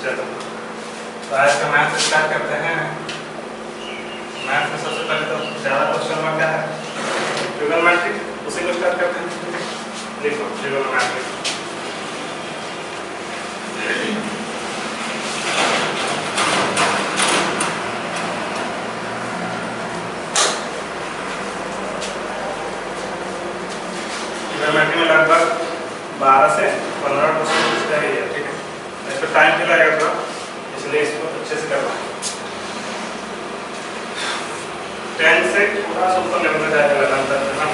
चलो तो आज का मैथ स्टार्ट करते हैं। मैथ में सबसे पहले तो ज़्यादा क्वेश्चन में क्या है, ट्रिगोनोमेट्री, उसी को स्टार्ट करते हैं। लिखो ट्रिगोनोमेट्री। ट्रिगोनोमेट्री में लगभग 12 से 15 क्वेश्चन पूछता है, ठीक है। इस पर टाइम भी लगेगा थोड़ा, इसलिए इसको अच्छे से करना है। 10 से थोड़ा सा ऊपर लेवल में जाएगा लगातार, है ना।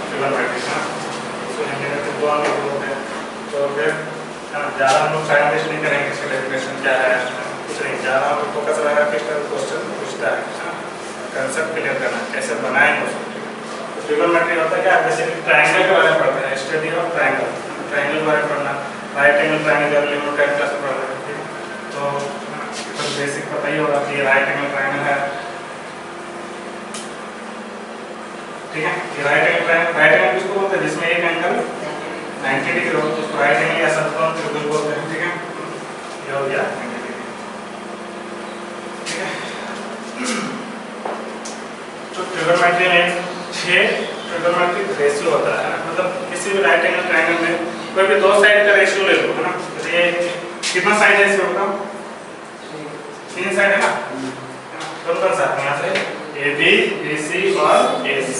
ट्रिगोनोमेट्री ना इसको हिंदी में त्रिकोण भी बोलते हैं। तो फिर ज़्यादा हम लोग टाइम वेस्ट नहीं करेंगे, इसका डेफिनेशन क्या है कुछ नहीं, ज़्यादा हम लोग फोकस रहेगा किस तरह क्वेश्चन पूछता है, कंसेप्ट क्लियर करना है, कैसे बनाएंगे उसको। ट्रिगोनोमेट्री होता है क्या, जैसे ट्रायंगल के बारे में पढ़ते हैं, स्टडी ऑफ ट्रायंगल, ट्रायंगल के बारे में पढ़ना, राइट एंगल ट्रायंगल जब लिमिट 10 क्लास में पढ़ रहे हैं, ठीक। तो बेसिक पता ही होगा कि राइट एंगल ट्रायंगल है, ठीक है। ये राइट एंगल किसको बोलते हैं, जिसमें एक एंगल 90 डिग्री हो तो उसको राइट एंगल या समकोण त्रिभुज बोलते हैं, ठीक है। ये हो गया 90 डिग्री, ठीक है। तो ट्रिगोनोमेट्री में 6 ट्रिगोनोमेट्रिक रेशियो होता है, मतलब किसी भी राइट एंगल ट्रायंगल में कोई भी दो साइड का रेशियो ले लो, है ना। जैसे ये कितना साइड है इसमें बताओ, 3 साइड है ना, कौन सा यहाँ से AB, BC और AC,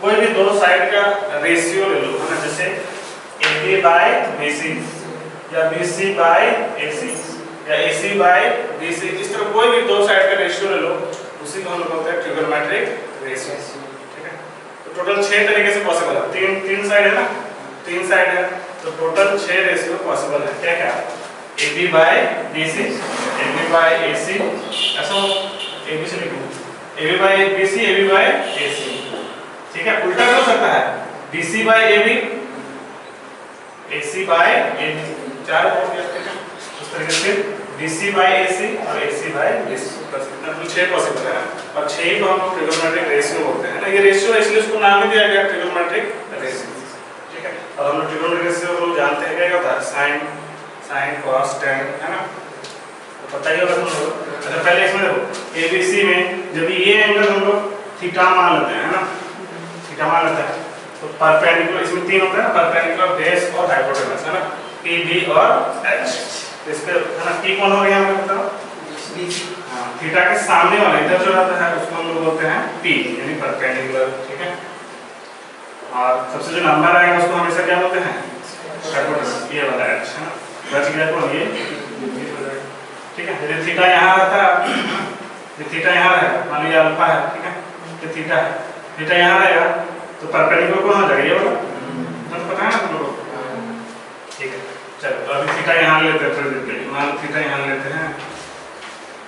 कोई भी दो साइड का रेशियो ले लो, है ना। जैसे AB बाय BC या BC बाय AC या AC बाय BC, इस तरह कोई भी दो साइड का रेशियो ले लो, उसी को हम लोग बोलते हैं ट्रिगोनोमेट्रिक रेशियो, ठीक है। तो टोटल 6 तरीके से पॉसिबल है, तीन साइड है ना, 3 साइड है, तो टोटल 6 रेशियो पॉसिबल है। क्या क्या, AB by BC, AB by AC, ऐसा AB से लिखो, AB by BC, AB by AC, ठीक है। उल्टा भी हो सकता है, BC by AB, AC by AB, 4 हो गया, ठीक है। उस तरीके से BC बाय AC और AC बाय BC, बस इतना, तो 6 पॉसिबल है, और 6 को हम ट्रिगोनोमेट्रिक रेशियो बोलते हैं ना। ये रेशियो इसलिए इसको नाम ही दिया गया ट्रिगोनोमेट्रिक रेशियो, ठीक है। और हम लोग ट्रिगोनोमेट्रिक रेशियो को जानते हैं क्या होता है, साइन कॉस टैन, है ना, तो पता ही होगा तुम लोग। अच्छा पहले इसमें देखो ABC में जब ये एंगल हम लोग थीटा मान लेते हैं, है ना, थीटा मान लेते हैं, तो परपेंडिकुलर इसमें 3 होता है, परपेंडिकुलर बेस और हाइपोटेनस, है ना, PB और H। इसके है ना, P कौन हो गया हमें बताओ, हाँ, थीटा के सामने वाला इधर जो रहता है उसको हम लोग बोलते हैं P, यानी परपेंडिकुलर, ठीक है। और सबसे जो नंबर आएगा उसको हमेशा क्या बोलते हैं, हाइपोटेनस, ये वाला H, है ना। बच गया कौन, ये, ठीक है। यदि थीटा यहाँ रहता है, ये थीटा यहाँ है, मान लीजिए अल्फा है, ठीक है, ये थीटा है, थीटा यहाँ रहेगा तो परपेंडिकुलर कौन हो जाएगा, ये वाला, तो पता है ना तुम लोगों को, ठीक है। चलो तो अभी थीटा यहाँ लेते हैं, थोड़ी देर के लिए मान थीटा यहाँ लेते हैं,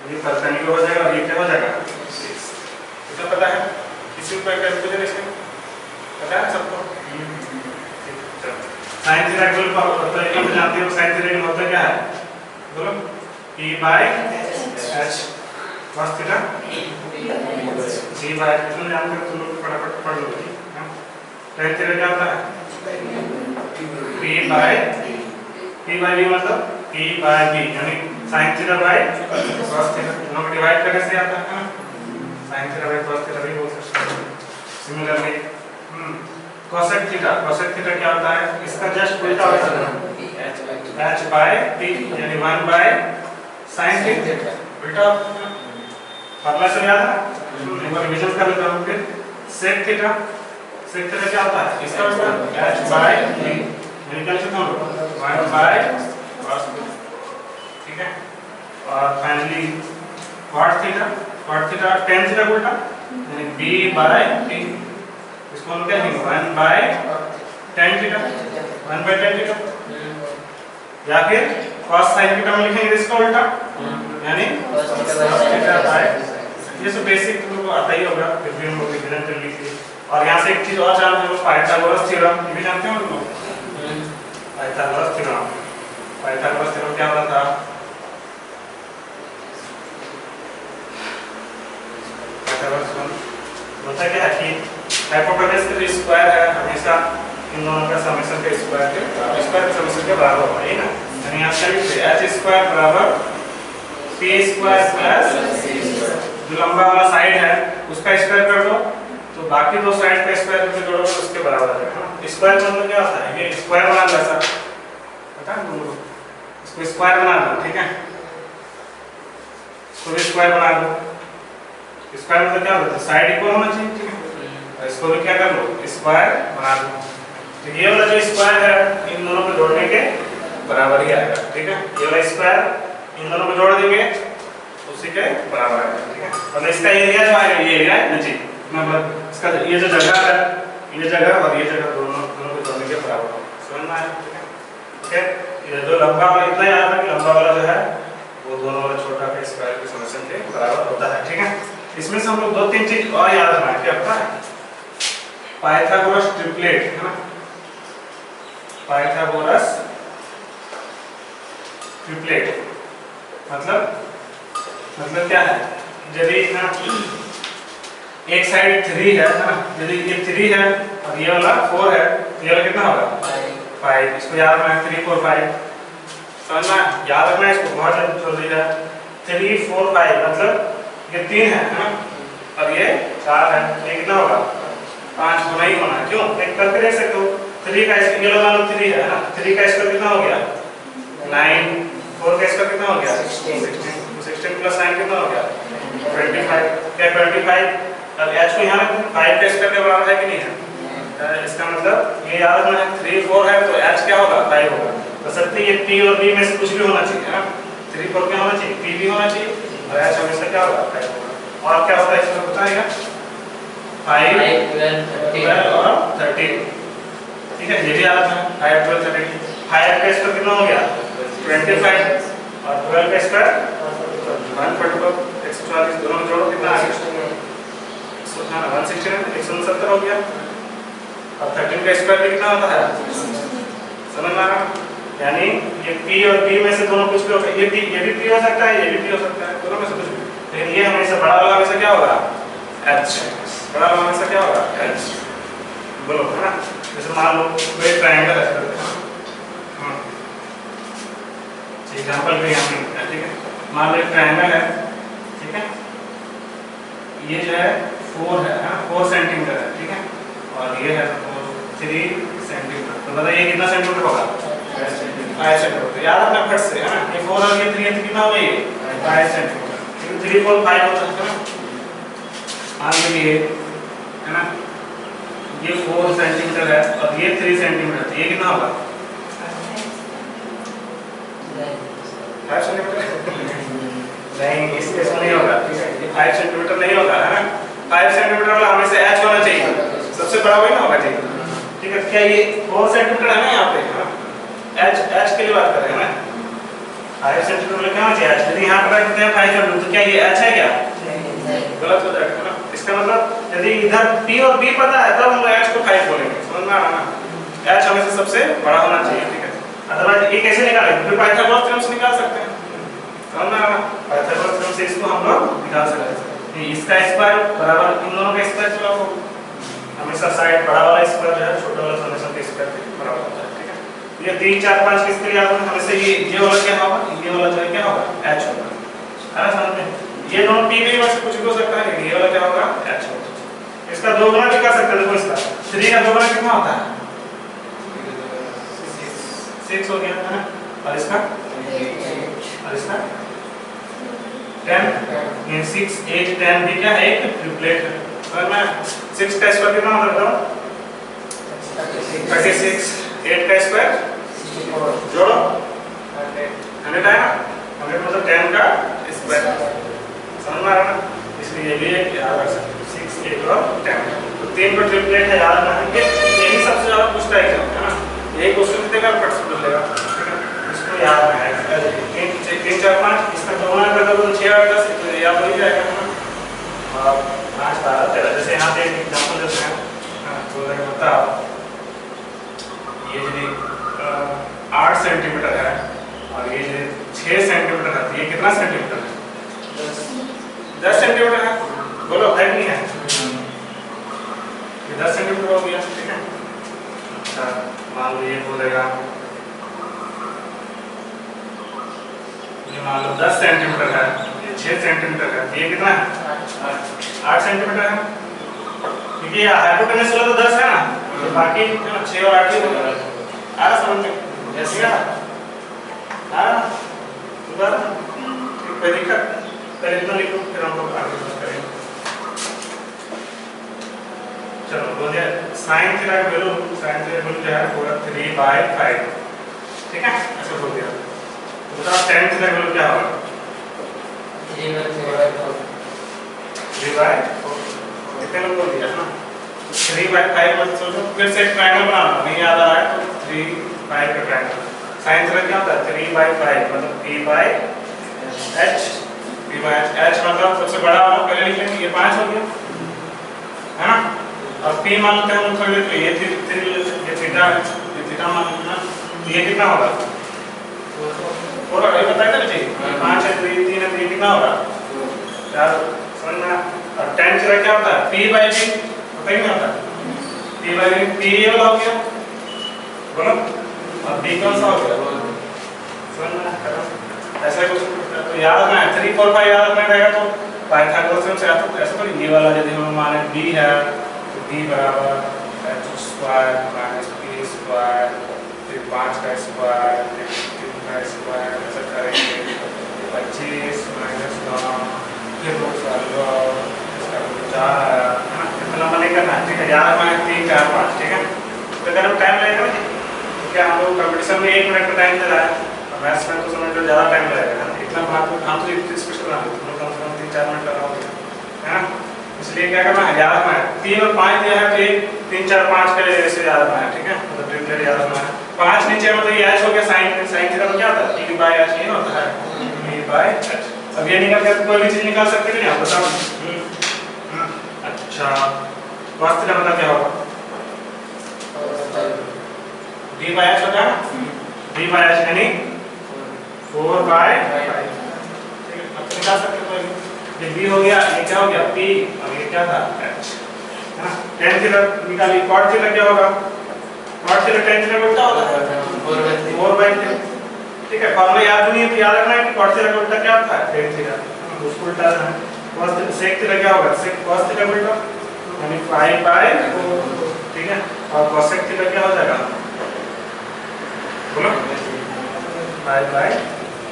ये परपेंडिकुलर हो जाएगा और ये क्या हो जाएगा, इतना पता है, इसी पर कैलकुलेशन इसमें पता है सबको, ठीक है। साइन थीटा का होता है, क्या जानते हो, साइन थीटा का होता क्या है, बोलो, P by H, cos theta C by, इतना जानते हो तुम लोग, फटाफट पढ़ लो, tan थीटा क्या होता है, P बाय B मतलब P बाय B, यानी sin theta by cos theta, दोनों को डिवाइड करने से आता है ना, sin theta by cos theta भी बोल सकते हैं। सिमिलरली cosec थीटा क्या होता है, इसका जस्ट उल्टा होता है, H बाय P, यानी 1 बाय sin थीटा, उल्टा फॉर्मूला से याद है, एक बार रिवीजन कर लेते हैं फिर। sec थीटा क्या होता है, इसका उल्टा H बाय P, यानी क्या लिखते हैं 1 बाय cos थीटा, ठीक है। और finally cot theta tan theta उल्टा, यानी B बाय P, इसको हम क्या लिखेंगे 1 by tan theta, 1 by tan theta, या फिर cos sin थीटा में लिखेंगे इसका उल्टा, यानी cos थीटा बाय, ये सब बेसिक तुम लोग को आता ही होगा, फिर भी हम लोग रिवीजन कर लीजिए। और यहाँ से एक चीज और जानते हैं, पाइथागोरस थ्योरम, ये भी जानते हो लोग, पाइथागोरस थ्योरम क्या होता था, पाइथागोरस होता क्या है कि हाइपोटेनस का जो स्क्वायर है हमेशा इन दोनों का समेशन का स्क्वायर के स्क्वायर का समेशन के बराबर होगा, है ना। यानी यहाँ से h स्क्वायर बराबर p स्क्वायर प्लस जो लंबा वाला साइड है उसका स्क्वायर कर दो, तो बाकी दो साइड का स्क्वायर जो जोड़ोगे उसके बराबर आ जाएगा। स्क्वायर मतलब क्या होता है, ये स्क्वायर बना लो ऐसा, पता है तुम लोग, इसको स्क्वायर बना लो, ठीक है, इसको भी स्क्वायर बना लो। स्क्वायर मतलब क्या होता है, साइड इक्वल होना चाहिए, ठीक है। इसको भी क्या कर लो, स्क्वायर बना लो। तो ये वाला जो स्क्वायर है इन दोनों को जोड़ने के बराबर ही आएगा, ठीक है। ये वाला स्क्वायर इन दोनों को जोड़ देंगे उसी के बराबर आएगा, ठीक है। मतलब इसका एरिया जो आएगा ये एरिया है नीचे, मतलब इसका ये जो जगह है, ये जगह और ये जगह दोनों को जोड़ने के बराबर होगा, समझ में आया, ठीक है। ये जो लंबा वाला इतना याद है कि लंबा वाला जो है वो दोनों वाला छोटा का स्क्वायर के समेशन के बराबर होता है, ठीक है। इसमें से हम लोग दो तीन चीज और याद रखना है, क्या पता है, पाइथागोरस ट्रिपलेट, है ना, पाइथागोरस ट्रिपलेट मतलब क्या है, यदि ना एक साइड 3 है ना, यदि ये 3 है और ये वाला 4 है, ये वाला कितना होगा 5। इसको याद रखना है 3 4 5, समझना, याद रखना है इसको, बहुत जल्दी है। 3 4 5 मतलब ये 3 है ना और ये 4 है, ये कितना होगा 5 होना ही होना है, क्यों, एक करके देख सकते हो। 3 का ये लगा लो 3 है ना, 3 का स्क्वायर कितना हो गया 9, 4 का स्क्वायर कितना हो गया 16, 16 प्लस 9 कितना हो गया 25, क्या 25। अब h को यहाँ रखो, 5 का स्क्वायर के बराबर है कि नहीं है, इसका मतलब ये याद रखना है 3 4 है तो h क्या होगा 5 होगा। तो सकते ये p और b में से कुछ भी होना चाहिए, है ना, 3 4 क्या होना चाहिए, p भी होना चाहिए और h हमेशा क्या होगा 5 होगा। और क्या होता है इसमें बताइएगा 5 12 और 13, ठीक है, ये भी याद रखना 5 12 13। 5 का स्क्वायर कितना हो गया 25 और 12 का स्क्वायर 144, 144 दोनों में जोड़ो कितना आ गया 169, 169 हो गया। और 13 का स्क्वायर कितना होता है, समझ में आ रहा, यानी ये p और b में से दोनों कुछ भी होगा, ये भी p हो सकता है, ये भी p हो सकता है, दोनों में से कुछ भी, लेकिन ये हमेशा बड़ा वाला हमेशा क्या होगा h, बड़ा वाला हमेशा क्या होगा h, बोलो, है ना। जैसे मान लो कोई ट्रायंगल है, एग्जांपल पे यहाँ पे, ठीक है, मान लो एक ट्रायंगल है, ठीक है, ये जो है 4 है ना, 4 सेंटीमीटर है, ठीक है, और ये है 3 सेंटीमीटर, तो बताइए कितना सेंटीमीटर होगा 5 सेंटीमीटर, याद रखना फट से, है ना, ये 4 और ये 3 है तो कितना होगा ये 5 सेंटीमीटर, क्योंकि 3 4 5 होता है ना। मान लीजिए, है ना, ये 4 सेंटीमीटर है और ये 3 सेंटीमीटर, तो ये कितना होगा 5 सेंटीमीटर नहीं, इस केस में नहीं होगा, ठीक है, ये 5 सेंटीमीटर नहीं होगा, है ना। 5 सेंटीमीटर वाला हमेशा h होना चाहिए, सबसे बड़ा वही ना होगा, ठीक है। क्या ये 4 सेंटीमीटर है ना यहाँ पे, है ना, h के लिए बात कर रहे हैं ना, 5 सेंटीमीटर वाला क्या होना चाहिए h, यदि यहाँ पर रखते हैं 5 सेंटीमीटर तो क्या ये h है क्या, गलत हो जाएगा ना। इसका मतलब यदि इधर p और b पता है तब हम लोग h को 5 बोलेंगे, समझ में आ रहा है ना, h हमेशा सबसे बड़ा होना चाहिए, ठीक है। अदरवाइज ये कैसे निकालेंगे, फिर पाइथागोरस थ्योरम से निकाल सकते हैं, समझ में आ रहा है, पाइथागोरस थ्योरम से इसको हम लोग निकाल सकते हैं। इसका स्क्वायर बराबर इन दोनों का स्क्वायर चला हो, हमेशा साइड बड़ा वाला स्क्वायर जो है छोटा वाला समेशन के स्क्वायर के बराबर होता है, ठीक है। ये 3 4 5 किसके लिए आता है, हमेशा ये वाला क्या होगा, ये वाला जो है क्या होगा h होगा, है ना, समझ में। ये दोनों p में से कुछ भी हो सकता है, ये वाला क्या होगा h होगा। इसका दोगुना भी कर सकते हैं, देखो इसका 3 का दोगुना कितना होता है 6 हो गया, है ना, और इसका 10, ये 6 8 10 भी क्या है एक ट्रिपलेट है, समझ में। 6 का स्क्वायर कितना होता है 36, 8 का स्क्वायर जोड़ो 100 आएगा, 100 मतलब 10 का स्क्वायर, समझ में आ रहा ना। इसलिए ये भी एक याद रख सकते 6 8 और 10, तो 3 का ट्रिपलेट है, याद रखना है, यही सबसे ज्यादा पूछता है एग्जाम, है ना, यही क्वेश्चन देगा फट से बोल देगा, इसको याद रखना है। 3 4 5 इसका दोगुना कर दो तो 6 8 10 तो याद हो ही जाएगा, है ना। और 5 12 13, जैसे यहाँ पे एक एग्जांपल देते हैं, तो बताओ ये यदि 8 सेंटीमीटर है और ये यदि 6 सेंटीमीटर है तो ये कितना सेंटीमीटर है 10 सेंटीमीटर है, बोलो है कि नहीं है, ये 10 सेंटीमीटर हो गया, ठीक है। अच्छा 10 सेंटीमीटर है, ये 6 सेंटीमीटर है, ये कितना है 8 सेंटीमीटर है, क्योंकि ये हाइपोटेनस वाला तो 10 है ना, तो बाकी 6 और 8 ही होगा। आ रहा समझ में? जैसे आ रहा सुधार कोई दिक्कत? पहले इतना लिखो फिर हम लोग आगे बात करेंगे। चलो बोलिए साइन थीटा का वैल्यू जो है पूरा 3/5, ठीक है, ऐसे बोल दिया। तो बताओ tan थीटा का वैल्यू क्या होगा? 3/4 कितने लोग बोल दिया ना 3/5 मत सोचो, फिर से एक ट्रायंगल बनाना, नहीं याद आ रहा है तो 3/5 का ट्रायंगल। साइन थीटा क्या होता है 3/5 मतलब p/h, h मतलब सबसे बड़ा वाला पहले लिख लेंगे, ये 5 हो गया है ना, और p मान लेते हैं हम थोड़ी देर, ये थीटा मान लेना, ये कितना होगा और ये बताया था जी 5 है 3 है, तो ये कितना होगा 4, समझना। और tan थीटा क्या होता है p/b, पता ही नहीं होता p/b, p ये वाला हो गया बोलो, और b कौन सा हो गया समझना, ऐसा कुछ तो याद रखना है। 3 4 5 याद रखना रहेगा तो पाइथागोरस से आता, तो ऐसा तो ये वाला यदि हम माने b है तो b बराबर h² - p², फिर 5 का स्क्वायर, फिर 3 का स्क्वायर, ऐसा करेंगे 25 - 9, फिर 4 इसका 4 है ना, इतना लंबा नहीं करना है, ठीक है, याद रखना है 3 4 5, ठीक है। तो अगर हम टाइम लगेगा ना तो क्या हम लोग कंपटीशन में 1 मिनट का टाइम दे रहा है, मैथ्स में तो समझ लो ज़्यादा टाइम लगेगा ना, इतना बात हम तो स्पीड बना देते हैं, कम से कम 3 4 मिनट लगाओगे है ना, इसलिए क्या करना है याद रखना है। 3 और 5 दिया है तो 1 3 4 5 का ऐसे याद रखना है, ठीक है, मतलब ट्रिपलेट याद रखना है। 5 नीचे मतलब ये h हो गया, साइन थीटा तो क्या होता है p/h, ये होता है p/h। अब ये निकल कर कोई भी चीज निकाल सकते हैं आप बताओ। अच्छा cos थीटा मतलब क्या होगा d/h होता है, d/h यानी 4/5, ठीक है, अब निकाल सकते हो। ये b हो गया, ये क्या हो गया p, और ये क्या था h, है ना। tan थीटा निकालिए, cot थीटा क्या होगा, cot थीटा tan थीटा उल्टा होता है 4/3, ठीक है। फॉर्मूला याद नहीं है तो याद रखना है कि cot थीटा का उल्टा क्या होता है tan थीटा, उसको उल्टा है। cos थीटा sec थीटा क्या होगा, sec cos थीटा उल्टा यानी 5/4, ठीक है, और cosec थीटा क्या हो जाएगा बोलो 5/,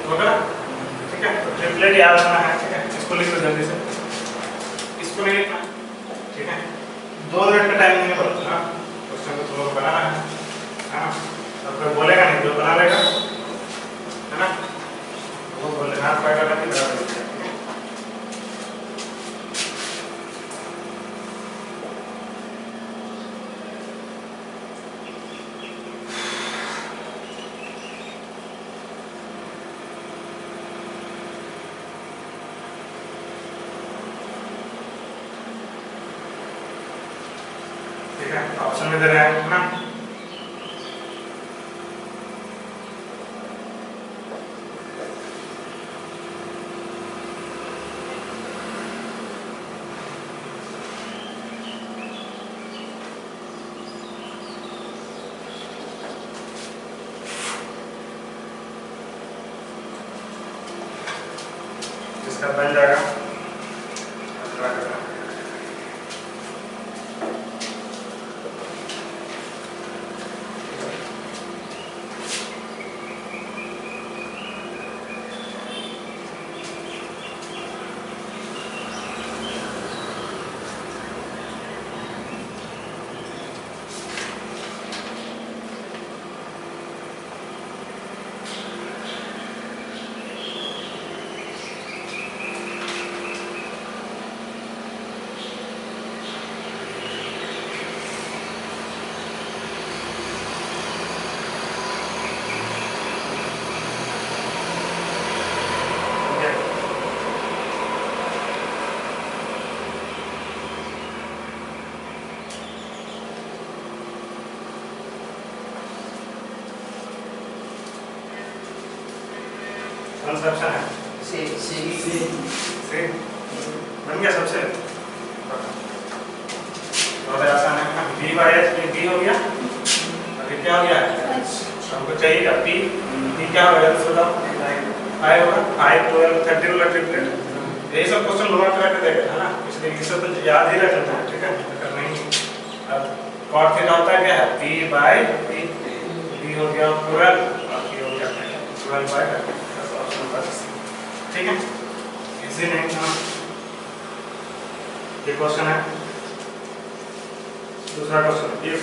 होगा, ठीक है। तो ट्रिपलेट याद रखना है, ठीक है, इसको लिख लो जल्दी से, इसको नहीं लिखना, ठीक है। 2 मिनट का टाइम नहीं बोलते ना, क्वेश्चन को थोड़ा बनाना है ना, अब कोई बोलेगा नहीं, जो बना लेगा है ना वो बोले हाथ पैर लगा के बना देते हैं। ठीक है, ऑप्शन में दे रहे हैं ना, जिसका बन जाएगा कौन सा ऑप्शन है सी बन गया सबसे बहुत आसान है। b/h ये b हो गया, और ये क्या हो गया हमको चाहिए क्या p क्या हो गया बताओ 5 होगा, 5 12 13 वाला ट्रिपलेट, यही सब क्वेश्चन लोअर करा के देगा, है ना, इसलिए ये सब तो याद ही रखना है, ठीक है, करना ही। अब cot थीटा होता है क्या है, p by p, b हो गया 12 और p हो गया 12 by 13, ऑप्शन नंबर सी, ठीक है, इजी नहीं था। ये क्वेश्चन है, दूसरा क्वेश्चन ये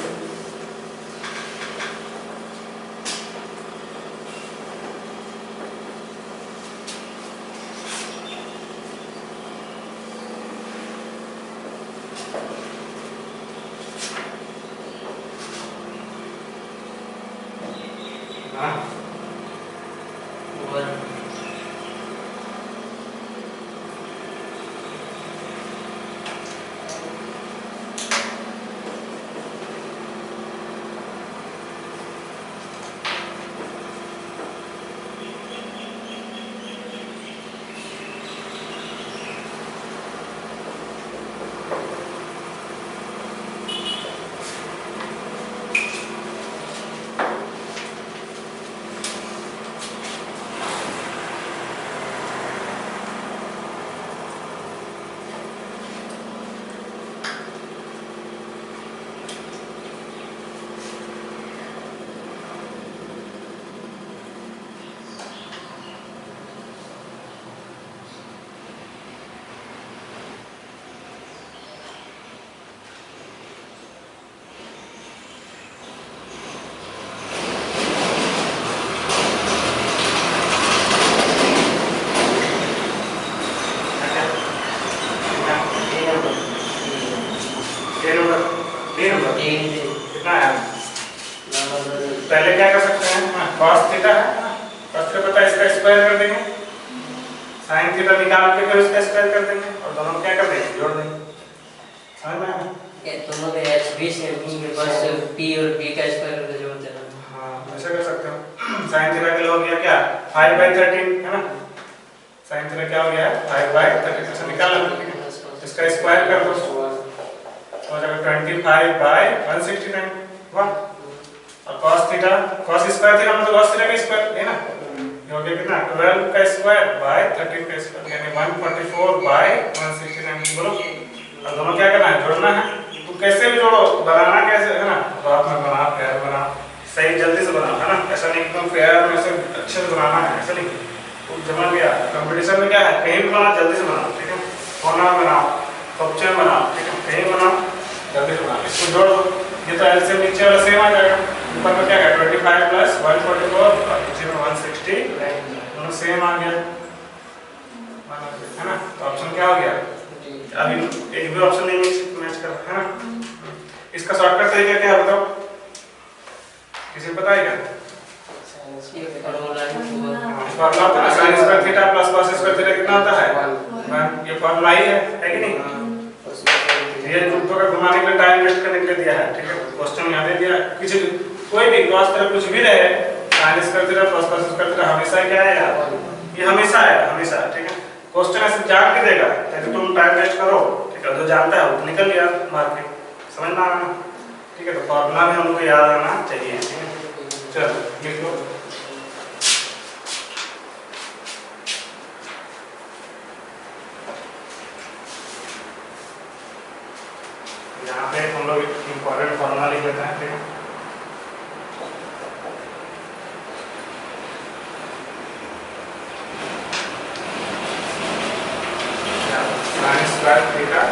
कितना है, पहले क्या कर सकते हैं, cos थीटा है, cos थीटा पता है, इसका स्क्वायर कर देंगे, sin थीटा निकाल के फिर उसका स्क्वायर कर देंगे और दोनों क्या कर देंगे, जोड़ देंगे, समझ में आया? ये दोनों के बीच में बस p और b का स्क्वायर करके जोड़ देना। हाँ ऐसा कर सकते हो। sin थीटा के लिए हो गया क्या 5/13 है ना, sin थीटा क्या हो गया 5/13, ऐसा निकाल लो, इसका स्क्वायर कर दो हो जाएगा 25/169 वाह। और cos theta, cos square theta मतलब cos थीटा का स्क्वायर है ना, ये हो गया कितना 12 का स्क्वायर बाय 13 का स्क्वायर यानी 144/169 बोलो। और दोनों क्या करना है, जोड़ना है, तो कैसे भी जोड़ो, बनाना कैसे है ना, बात में बना प्यार बना, सही जल्दी से बनाओ है ना, ऐसा नहीं एकदम प्यार में ऐसे अच्छे से बनाना है, ऐसा नहीं तो जमा गया। कंपटीशन में क्या है, कहीं भी बनाओ जल्दी से बनाओ, ठीक है, कोना बनाओ, ऑप्शन बनाओ, ठीक है, कहीं बनाओ जल्दी से बनाओ, इसको जोड़ दो, ये तो एलसीएम नीचे वाला सेम आ जाएगा, ऊपर में क्या है 25 प्लस 144 और नीचे में 160 दोनों सेम आ गया है ना, तो ऑप्शन क्या हो गया, अभी एक भी ऑप्शन नहीं मैच कर रहा है ना। इसका शॉर्टकट तरीका क्या है बताओ, किसी को पता है क्या? फॉर्मूला होता है ना sin square theta plus cos square theta कितना होता है 1, ये फॉर्मूला ही है कि नहीं? ये रूपों का घुमाने के लिए टाइम वेस्ट करने के लिए दिया है, ठीक है, क्वेश्चन यहाँ दे दिया, किसी कोई भी क्रॉस तरह कुछ भी रहे sin square theta plus cos square theta हमेशा क्या है यार, ये हमेशा है हमेशा, ठीक है, क्वेश्चन ऐसे जान के देगा ताकि तुम टाइम वेस्ट करो, ठीक है, जो जानता है वो तो निकल गया मार के, समझ में आना, ठीक है, तो फॉर्मूला भी हमको याद आना चाहिए, ठीक है, चलो लिख लो। यहाँ पे हम लोग इम्पोर्टेंट फॉर्मूला लिख लेते हैं, ठीक है, sin square theta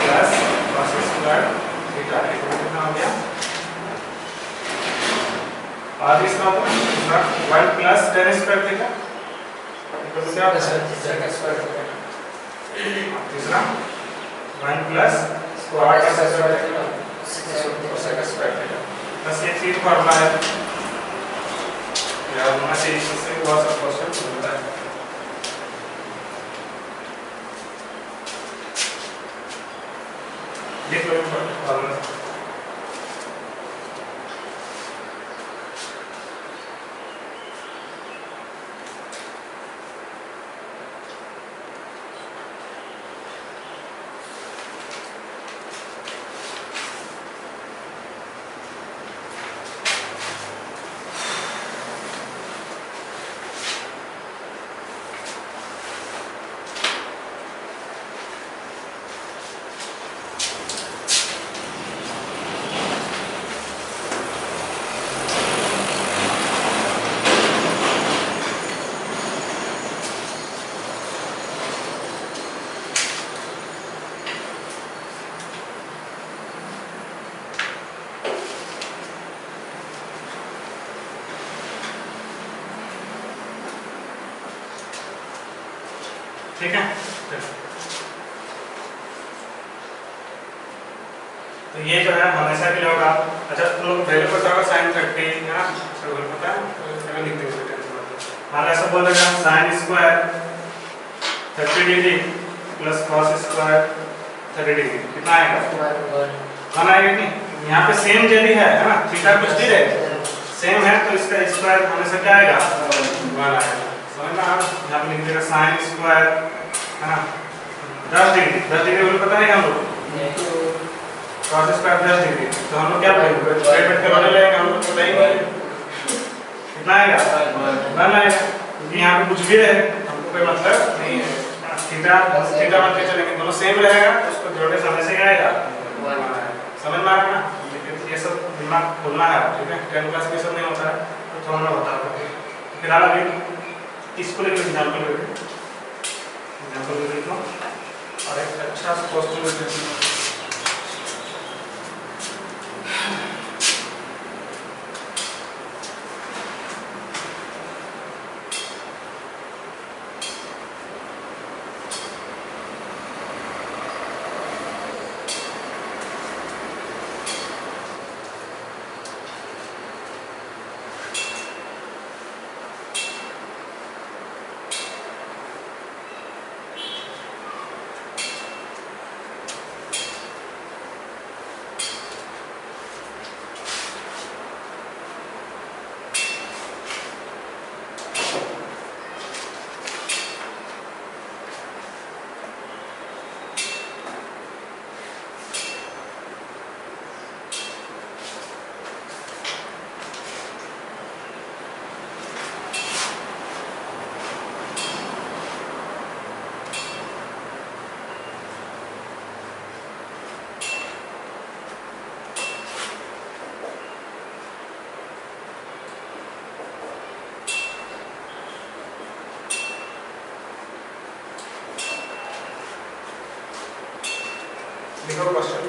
plus cos square theta कितना हो गया, और इसका होता है 1 प्लस tan स्क्वायर थीटा क्या होता है sec स्क्वायर थीटा, तीसरा 1 plus cot square theta sec square theta, बस ये तीन फॉर्मूला है यार होना चाहिए, इससे बहुत सा क्वेश्चन बनता है। लिख लो फॉर्मूला, ठीक है। तो ये जो है हमेशा के लिए होगा। अच्छा तुम लोग वैल्यू पता होगा sin 30 है ना, सब पता है, अगर लिख देंगे मान लो ऐसा बोल देगा sin square 30 degree plus cos square 30 degree कितना आएगा 1 आएगा नहीं। यहाँ पे सेम यदि है ना, थीटा कुछ भी रहे सेम है तो इसका स्क्वायर हमेशा क्या आएगा 1 आएगा। समझ में आ रहा है? यहाँ पे लिख देगा sin स्क्वायर है ना 10 डिग्री वैल्यू पता है हम लोग cos स्क्वायर 10 डिग्री, तो हम लोग क्या पढ़ेंगे ब्रैकेट करवाने लगेंगे, हम लोग बताएंगे कितना आएगा 1 आएगा, क्योंकि यहाँ पे कुछ भी रहे हमको कोई मतलब नहीं है। थीटा थीटा मान के चलेंगे दोनों सेम रहेगा तो उसको जोड़ने से हमेशा क्या आएगा 1 आएगा। समझ में आ रहा है ना? लेकिन ये सब दिमाग खोलना है, ठीक है, 10 क्लास में सब नहीं होता है तो थोड़ा बहुत होता है। फिलहाल अभी इसको लेकर एग्जाम्पल ले लो और एक अच्छा सा क्वेश्चन लेते हैं। लिखो क्वेश्चन।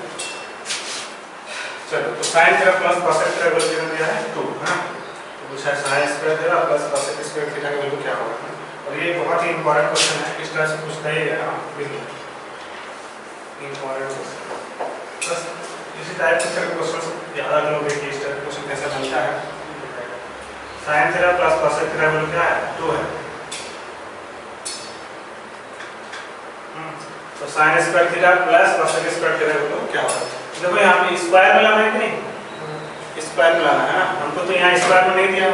चलो तो sin theta plus cos theta का वैल्यू दिया है 2 है ना, तो पूछा है sin square theta plus cos square theta का वैल्यू क्या होगा। और ये बहुत ही इंपॉर्टेंट क्वेश्चन है, इस तरह से पूछता ही है। हां बिल्कुल इंपॉर्टेंट क्वेश्चन, बस इसी टाइप के क्वेश्चन याद रख लोगे कि इस तरह का क्वेश्चन कैसे बनता है। sin theta plus cos theta का वैल्यू क्या है 2 है, तो sin square theta plus cos square theta को क्या होगा। देखो यहाँ पे स्क्वायर में लाना है कि नहीं, स्क्वायर में लाना है ना, हमको तो यहाँ स्क्वायर में नहीं दिया,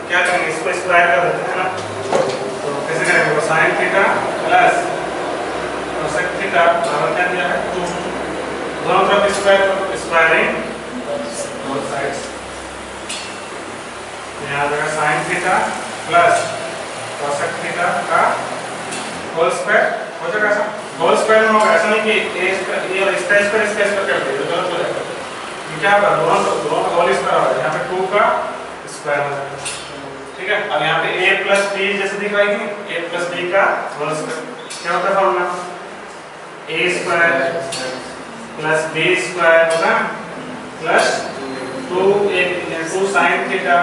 क्या करेंगे इसको स्क्वायर कर देते हैं ना, तो कैसे करेंगे sin theta plus cos theta बराबर क्या दिया है 2, दोनों तरफ स्क्वायर स्क्वायरिंग बोथ साइड्स, यहाँ आ जाएगा sin theta plus cos theta का होल स्क्वायर हो जाएगा। ऐसा होल स्क्वायर में होगा, ऐसा नहीं कि ये इसका स्क्वायर कर दिया तो गलत हो जाएगा। ये क्या होगा दोनों का होल स्क्वायर होगा, यहाँ पे 2 का स्क्वायर हो जाएगा। ठीक है, अब यहाँ पे a प्लस b जैसे दिख रहा है कि a प्लस b का होल स्क्वायर क्या होता है formula a square plus b square होगा plus 2 sin theta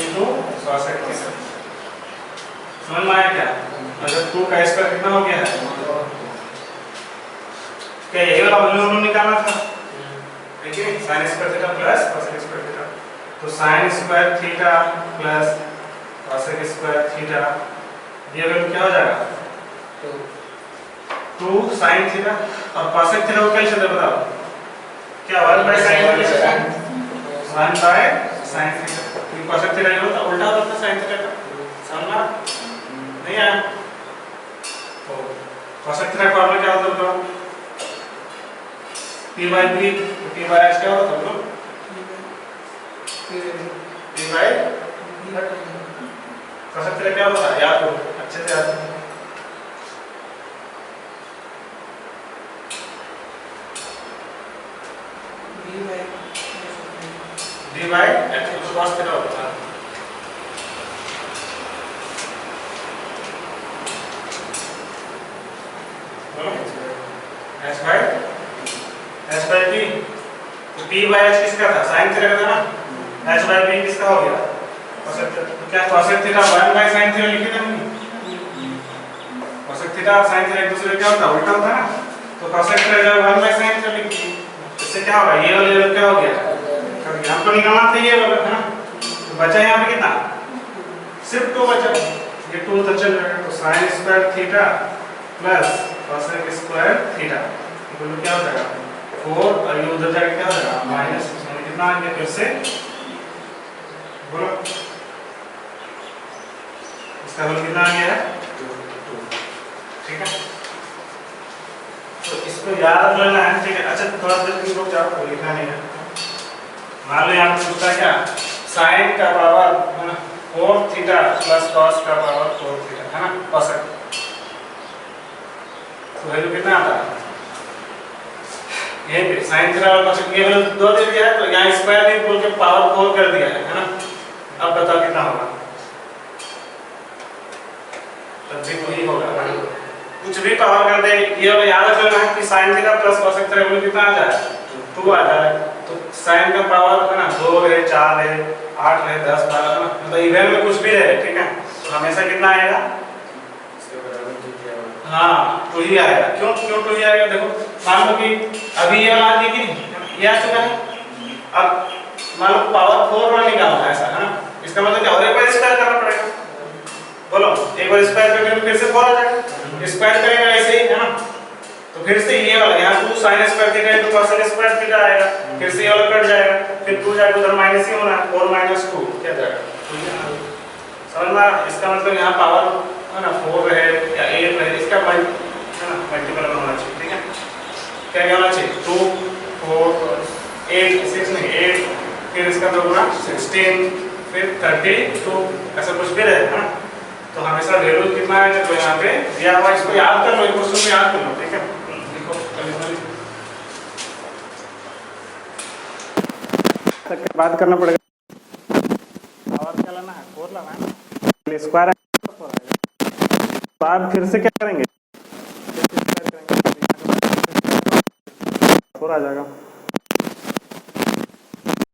into cos theta. समझ में आया क्या? मतलब 2 का स्क्वायर कितना हो गया है, क्या यही वाला वैल्यू हमने निकालना था, ठीक है, sin square theta plus cos square theta, तो sin square theta plus cos square theta ये वैल्यू क्या हो जाएगा 2 sin थीटा और cos थीटा को कैसे चलते बताओ, क्या 1 by sin theta 1 by sin theta, क्योंकि cos थीटा ये होता उल्टा होता है sin थीटा का, समझना नहीं आया। तो cos थीटा का फॉर्मूला क्या होता है p by b, तो p by h क्या होता है p by cos थीटा क्या होता है याद करो अच्छे से याद करो, d by h तो cos थीटा होता है। h by b, तो p by h किसका था sin थीटा का था ना, h by b किसका हो गया cos थीटा, तो क्या cos theta 1 by sin theta लिखे थे हमने, cos थीटा थीटा और sin थीटा एक दूसरे क्या होता है उल्टा होता है ना, तो cos x रहेगा 1 by sin थीटा लिख दीजिए। इससे क्या होगा ये वाला लेवल क्या हो गया कट गया, हमको निकालना था ये वाला है ना, तो बचा यहाँ पे कितना सिर्फ 2 बचा, ये 2 उधर चल जाएगा, तो sin square theta plus cos x square theta equal क्या हो जाएगा 4 और ये उधर जाके क्या हो जाएगा माइनस, इसमें कितना आ गया फिर से बोलो इसका वैल्यू कितना आ गया है 2, ठीक है। तो इसको याद रख लेना है, ठीक है। अच्छा थोड़ा सा तुम लोग जाओ, कोई लिखा नहीं है, मान लो यहाँ पे पूछता है क्या sin का पावर है ना 4 थीटा प्लस cos का पावर 4 थीटा है ना, cos तो वैल्यू कितना आता है ये पे sin थीटा और cos ये वैल्यू 2 दे दिया है, तो यहाँ स्क्वायर नहीं बोल के पावर 4 कर दिया है ना, अब बताओ कितना होगा, तब भी वही होगा कुछ भी पावर कर दे, ये वाला याद रखना है कि sin theta plus cos theta value कितना आ जाए 2 आ जाए, तो sin का पावर है ना 2 है 4 है 8 है 10 12 है ना, मतलब इवन में कुछ भी रहे, ठीक है, तो हमेशा कितना आएगा हाँ 2 ही आएगा। क्यों क्यों 2 ही आएगा, देखो मान लो कि अभी ये वाला आ गया कि नहीं ये आ चुका है, अब मान लो पावर 4 वाला निकालना है ऐसा है ना, इसका मतलब क्या और एक बार स्क्वायर करना पड़ेगा, बोलो एक बार स्क्वायर करने में फिर से 4 आ जाएगा, स्क्वायर करेंगे ऐसे ही है ना, तो फिर से ये वाला यहाँ 2 sin square theta into cos square theta आएगा, फिर से ये वाला कट जाएगा, फिर 2 जाएगा उधर माइनस ही होना है 4 माइनस 2 क्या जाएगा, समझना इसका मतलब यहाँ पावर है ना 4 है या 8 है, इसका है ना मल्टीपल होना चाहिए, ठीक है, क्या होना चाहिए 2 4 8 6 नहीं 8 फिर इसका दोगुना 16 फिर 32 ऐसा कुछ भी रहे है ना, तो हमेशा वैल्यू कितना है तो यहाँ पे दिया हुआ, इसको याद कर लो, क्वेश्चन को याद कर लो, ठीक है। देखो तक के बाद करना पड़ेगा, पावर क्या लाना है 4 लाना है ना, स्क्वायर तो आप फिर से क्या करेंगे 4 आ जाएगा।